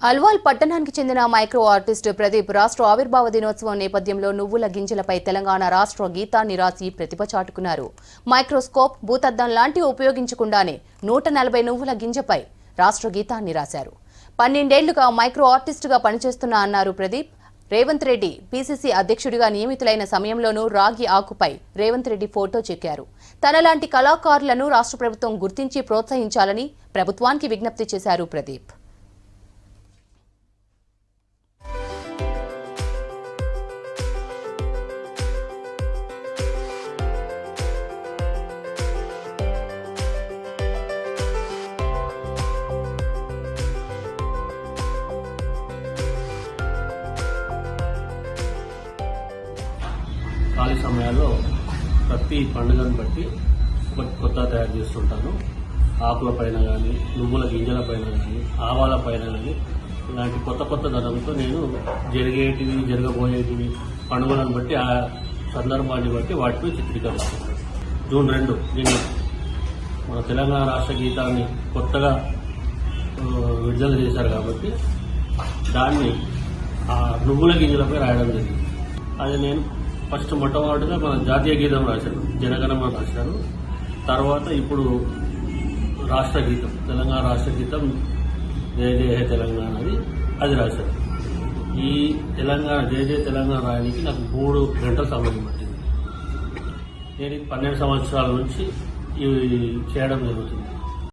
అల్వాల్ పట్టణానికి చెందిన micro artist Pradeep రాష్ట్ర ఆవిర్భావ దినోత్సవం నేపథ్యంలో నువ్వుల గింజలపై తెలంగాణ రాష్ట్ర గీతాన్ని రాసి ప్రతిభ చాటుకున్నారు. మైక్రోస్కోప్, భూతద్దం లాంటివి ఉపయోగించకుండానే 140 నువ్వుల గింజపై రాష్ట్ర గీతాన్ని రాశారు. 12 ఏళ్లుగా మైక్రో ఆర్టిస్టుగా పనిచేస్తున్నా అన్నారు ప్రదీప్. రేవంత్ రెడ్డి పీసీసీ అధ్యక్షుడిగా నియమితులైన సమయంలోనూ రాగి ఆకుపై రేవంత్ రెడ్డి ఫోటో చెక్కారు. తనలాంటి కళాకారులను రాష్ట్ర ప్రభుత్వం గుర్తించి ప్రోత్సహించాలని ప్రభుత్వానికి విజ్ఞప్తి చేశారు ప్రదీప్. ఖాళీ సమయాల్లో ప్రతి పండుగను బట్టి కొత్త తయారు చేస్తుంటాను. ఆకుల పైన కానీ, నువ్వుల గింజల పైన కానీ, ఆవాల పైన కానీ ఇలాంటి కొత్త ధనంతో నేను జరిగేటివి, జరగబోయేటివి పండుగలను బట్టి ఆ సందర్భాన్ని బట్టి వాటిని చిత్రీకరిస్తున్నాను. జూన్ 2 నేను మన తెలంగాణ రాష్ట్ర గీతాన్ని కొత్తగా విడుదల చేశారు కాబట్టి దాన్ని ఆ నువ్వుల గింజలపై రాయడం జరిగింది. అది నేను ఫస్ట్ మొట్టమొదటిగా మన జాతీయ గీతం రాశాను, జనగణమన రాశాను. తర్వాత ఇప్పుడు రాష్ట్ర గీతం, తెలంగాణ రాష్ట్ర గీతం జయ జయ హే తెలంగాణ అది రాశాను. ఈ తెలంగాణ జయ జయ తెలంగాణ రాయడానికి నాకు 3 గంటల సమయం పట్టింది. నేను 12 సంవత్సరాల నుంచి ఇవి చేయడం జరుగుతుంది.